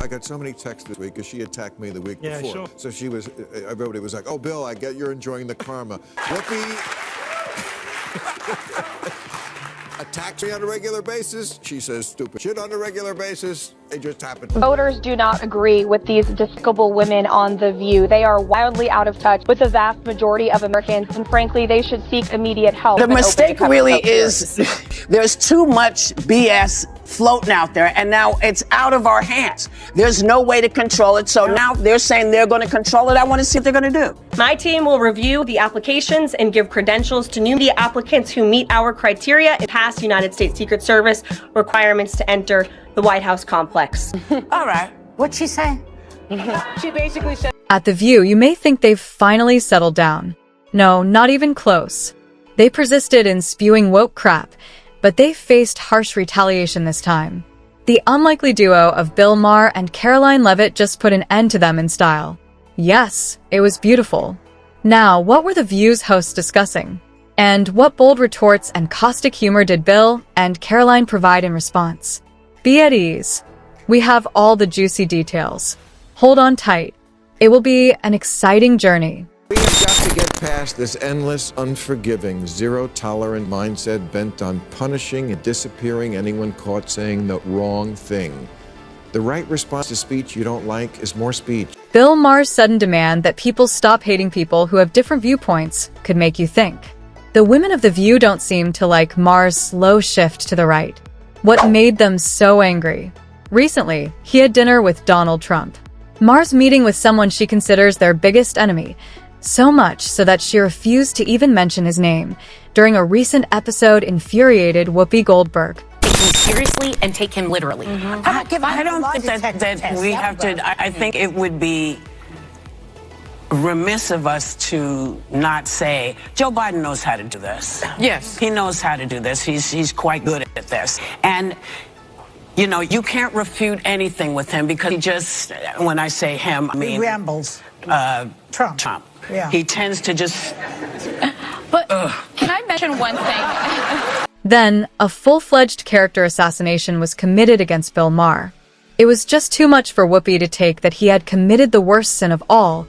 I got so many texts this week because she attacked me the week before. Sure. So she was, everybody was like, oh, Bill, I get you're enjoying the karma. Whoopi attacks me on a regular basis. She says stupid shit on a regular basis. It just happened. Voters do not agree with these despicable women on The View. They are wildly out of touch with the vast majority of Americans, and frankly, they should seek immediate help. The mistake really is there's too much BS floating out there, and now it's out of our hands. There's no way to control it, so now they're saying they're going to control it. I want to see what they're going to do. My team will review the applications and give credentials to new applicants who meet our criteria and pass United States Secret Service requirements to enter the White House complex. All right. What'd she say? She basically said... At The View, you may think they've finally settled down. No, not even close. They persisted in spewing woke crap, but they faced harsh retaliation this time. The unlikely duo of Bill Maher and Karoline Leavitt just put an end to them in style. Yes, it was beautiful. Now, what were The View's hosts discussing? And what bold retorts and caustic humor did Bill and Karoline provide in response? Be at ease. We have all the juicy details. Hold on tight. It will be an exciting journey. We have got to get past this endless, unforgiving, zero-tolerant mindset bent on punishing and disappearing anyone caught saying the wrong thing. The right response to speech you don't like is more speech. Bill Maher's sudden demand that people stop hating people who have different viewpoints could make you think. The women of The View don't seem to like Maher's slow shift to the right. What made them so angry? Recently, he had dinner with Donald Trump. Maher's meeting with someone she considers their biggest enemy, so much so that she refused to even mention his name. During a recent episode infuriated Whoopi Goldberg. Take him seriously and take him literally. I don't think that we have to. I think it would be remiss of us to not say Joe Biden knows how to do this. Yes. He knows how to do this. He's quite good at this. And you know, you can't refute anything with him because he just, when I say him, I mean he rambles. Trump. Yeah. He tends to just But can I mention one thing? Then, a full-fledged character assassination was committed against Bill Maher. It was just too much for Whoopi to take that he had committed the worst sin of all,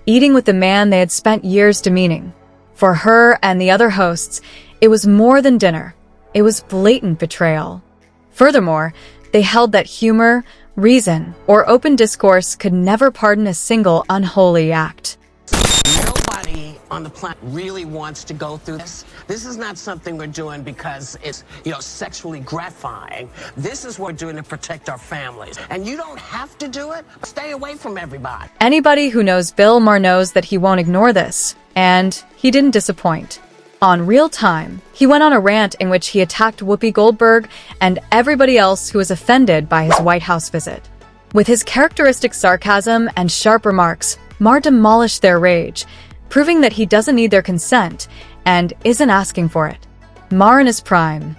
eating with the man they had spent years demeaning. For her and the other hosts, it was more than dinner. It was blatant betrayal. Furthermore, they held that humor, reason, or open discourse could never pardon a single unholy act. nobody on the planet really wants to go through this. This is not something we're doing because it's, sexually gratifying. This is what we're doing to protect our families. And you don't have to do it. Stay away from everybody. Anybody who knows Bill Maher knows that he won't ignore this, and he didn't disappoint. On Real Time, he went on a rant in which he attacked Whoopi Goldberg and everybody else who was offended by his White House visit. With his characteristic sarcasm and sharp remarks, Maher demolished their rage, proving that he doesn't need their consent and isn't asking for it. Maher in his prime.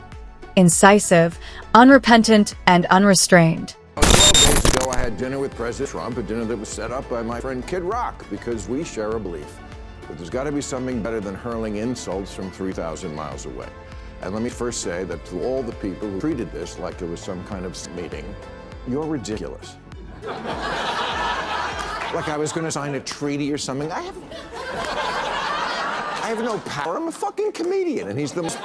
Incisive, unrepentant, and unrestrained. 12 days ago, I had dinner with President Trump, a dinner that was set up by my friend Kid Rock, because we share a belief. But there's got to be something better than hurling insults from 3,000 miles away. And let me first say that to all the people who treated this like it was some kind of meeting, you're ridiculous. Like I was going to sign a treaty or something. I have no power. I'm a fucking comedian, and he's the most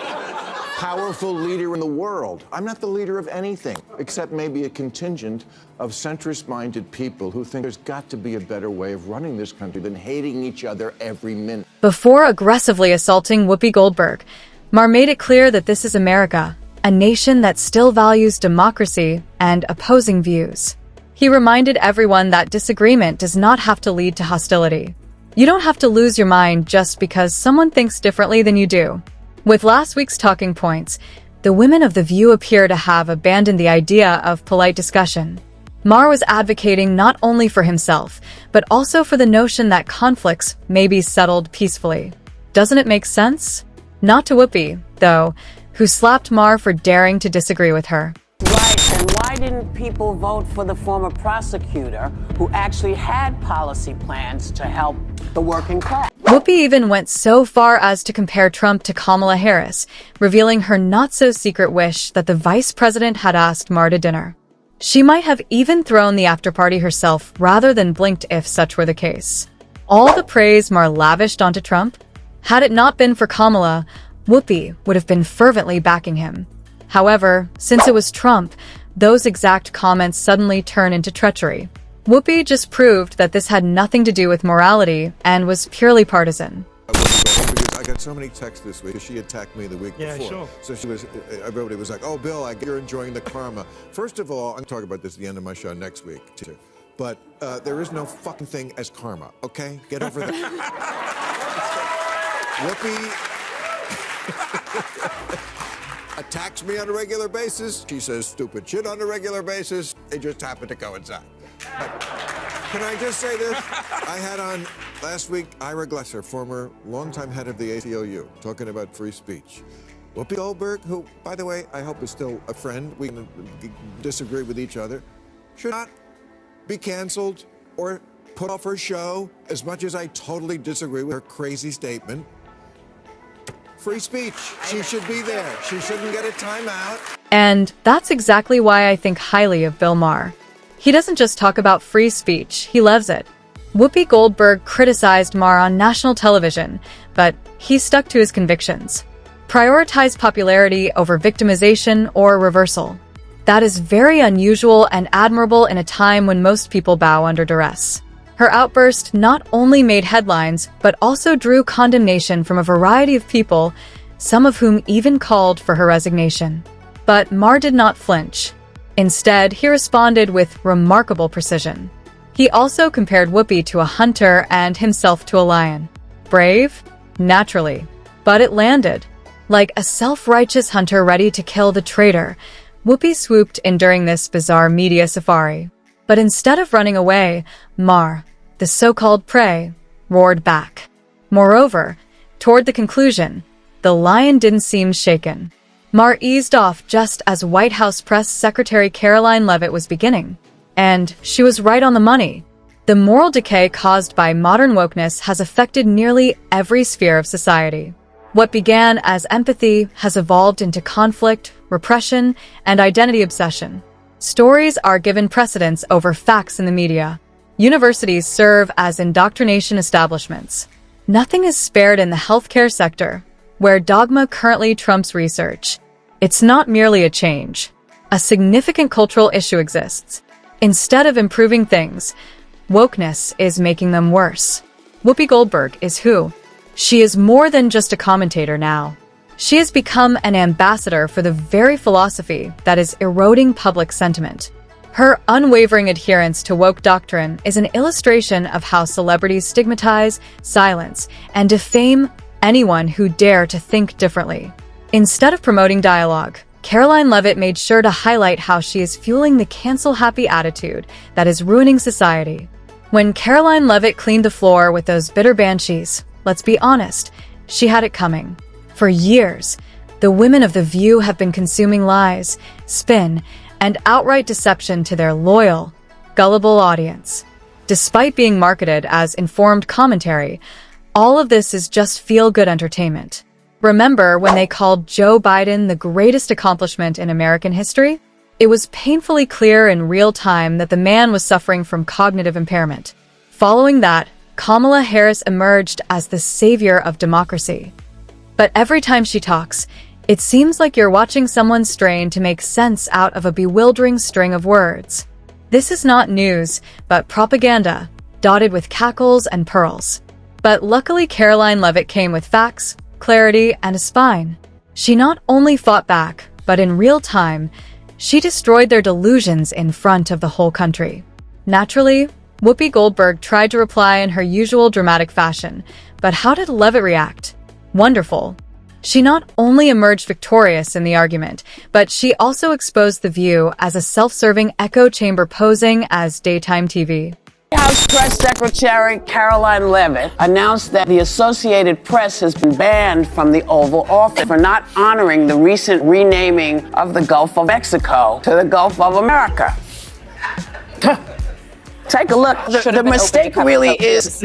powerful leader in the world. I'm not the leader of anything, except maybe a contingent of centrist-minded people who think there's got to be a better way of running this country than hating each other every minute. Before aggressively assaulting Whoopi Goldberg, Maher made it clear that this is America, a nation that still values democracy and opposing views. He reminded everyone that disagreement does not have to lead to hostility. You don't have to lose your mind just because someone thinks differently than you do. With last week's talking points, the women of The View appear to have abandoned the idea of polite discussion. Maher was advocating not only for himself, but also for the notion that conflicts may be settled peacefully. Doesn't it make sense? Not to Whoopi, though, who slapped Maher for daring to disagree with her. Right, and why didn't people vote for the former prosecutor who actually had policy plans to help the working class? Whoopi even went so far as to compare Trump to Kamala Harris, revealing her not-so-secret wish that the vice president had asked Maher to dinner. She might have even thrown the after-party herself rather than blinked if such were the case. All the praise Maher lavished onto Trump? Had it not been for Kamala, Whoopi would have been fervently backing him. However, since it was Trump, those exact comments suddenly turn into treachery. Whoopi just proved that this had nothing to do with morality and was purely partisan. Because I got so many texts this week. She attacked me the week before. Sure. So everybody was like, oh, Bill, you're enjoying the karma. First of all, I'm going to talk about this at the end of my show next week, too. But there is no fucking thing as karma, okay? Get over that. Whoopi attacks me on a regular basis. She says stupid shit on a regular basis. They just happen to coincide. But can I just say this? I had on last week Ira Glasser, former longtime head of the ACLU, talking about free speech. Whoopi Goldberg, who, by the way, I hope is still a friend. We can disagree with each other. Should not be canceled or put off her show, as much as I totally disagree with her crazy statement. Free speech. She should be there. She shouldn't get a timeout. And that's exactly why I think highly of Bill Maher. He doesn't just talk about free speech, he loves it. Whoopi Goldberg criticized Maher on national television, but he stuck to his convictions. Prioritized popularity over victimization or reversal. That is very unusual and admirable in a time when most people bow under duress. Her outburst not only made headlines, but also drew condemnation from a variety of people, some of whom even called for her resignation. But Maher did not flinch. Instead, he responded with remarkable precision. He also compared Whoopi to a hunter and himself to a lion. Brave? Naturally. But it landed. Like a self-righteous hunter ready to kill the traitor, Whoopi swooped in during this bizarre media safari. But instead of running away, Maher, the so-called prey, roared back. Moreover, toward the conclusion, the lion didn't seem shaken. Maher eased off just as White House Press Secretary Karoline Leavitt was beginning. And she was right on the money. The moral decay caused by modern wokeness has affected nearly every sphere of society. What began as empathy has evolved into conflict, repression, and identity obsession. Stories are given precedence over facts in the media. Universities serve as indoctrination establishments. Nothing is spared in the healthcare sector, where dogma currently trumps research. It's not merely a change. A significant cultural issue exists. Instead of improving things, wokeness is making them worse. Whoopi Goldberg is who? She is more than just a commentator now. She has become an ambassador for the very philosophy that is eroding public sentiment. Her unwavering adherence to woke doctrine is an illustration of how celebrities stigmatize, silence, and defame anyone who dare to think differently. Instead of promoting dialogue, Karoline Leavitt made sure to highlight how she is fueling the cancel-happy attitude that is ruining society. When Karoline Leavitt cleaned the floor with those bitter banshees, let's be honest, she had it coming. For years, the women of The View have been consuming lies, spin, and outright deception to their loyal, gullible audience. Despite being marketed as informed commentary, all of this is just feel-good entertainment. Remember when they called Joe Biden the greatest accomplishment in American history? It was painfully clear in real time that the man was suffering from cognitive impairment. Following that, Kamala Harris emerged as the savior of democracy. But every time she talks, it seems like you're watching someone strain to make sense out of a bewildering string of words. This is not news, but propaganda, dotted with cackles and pearls. But luckily Karoline Leavitt came with facts, clarity, and a spine. She not only fought back, but in real time, she destroyed their delusions in front of the whole country. Naturally, Whoopi Goldberg tried to reply in her usual dramatic fashion, but how did Leavitt react? Wonderful. She not only emerged victorious in the argument, but she also exposed The View as a self-serving echo chamber posing as daytime TV. House Press Secretary Karoline Leavitt announced that the Associated Press has been banned from the Oval Office for not honoring the recent renaming of the Gulf of Mexico to the Gulf of America. Take a look. The mistake really is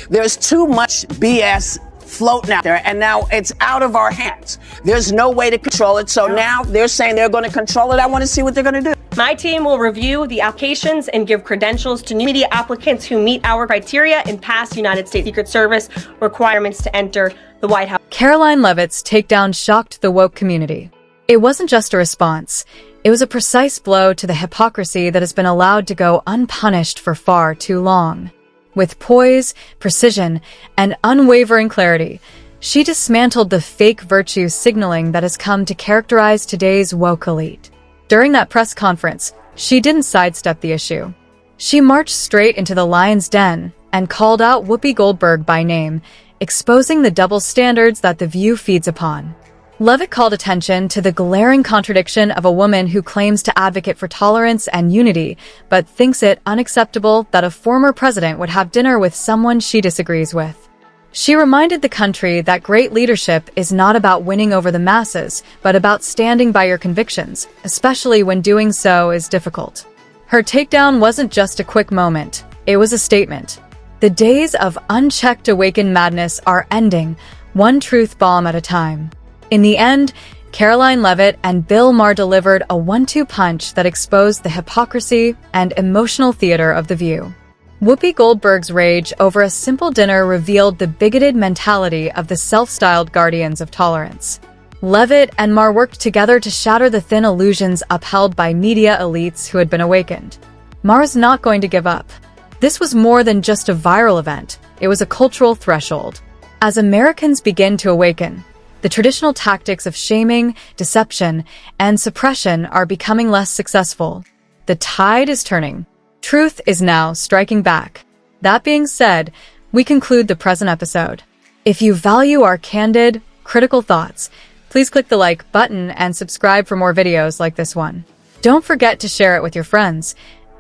there's too much BS floating out there, and now it's out of our hands. There's no way to control it, so now they're saying they're going to control it. I want to see what they're going to do. My team will review the applications and give credentials to new media applicants who meet our criteria and pass United States Secret Service requirements to enter the White House. Karoline Leavitt's takedown shocked the woke community. It wasn't just a response. It was a precise blow to the hypocrisy that has been allowed to go unpunished for far too long. With poise, precision, and unwavering clarity, she dismantled the fake virtue signaling that has come to characterize today's woke elite. During that press conference, she didn't sidestep the issue. She marched straight into the lion's den and called out Whoopi Goldberg by name, exposing the double standards that The View feeds upon. Leavitt called attention to the glaring contradiction of a woman who claims to advocate for tolerance and unity, but thinks it unacceptable that a former president would have dinner with someone she disagrees with. She reminded the country that great leadership is not about winning over the masses, but about standing by your convictions, especially when doing so is difficult. Her takedown wasn't just a quick moment, it was a statement. The days of unchecked awakened madness are ending, one truth bomb at a time. In the end, Karoline Leavitt and Bill Maher delivered a 1-2 punch that exposed the hypocrisy and emotional theater of The View. Whoopi Goldberg's rage over a simple dinner revealed the bigoted mentality of the self-styled guardians of tolerance. Leavitt and Maher worked together to shatter the thin illusions upheld by media elites who had been awakened. Maher's not going to give up. This was more than just a viral event. It was a cultural threshold. As Americans begin to awaken, the traditional tactics of shaming, deception, and suppression are becoming less successful. The tide is turning. Truth is now striking back. That being said, we conclude the present episode. If you value our candid, critical thoughts, please click the like button and subscribe for more videos like this one. Don't forget to share it with your friends.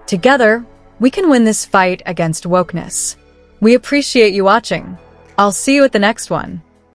Together, we can win this fight against wokeness. We appreciate you watching. I'll see you at the next one.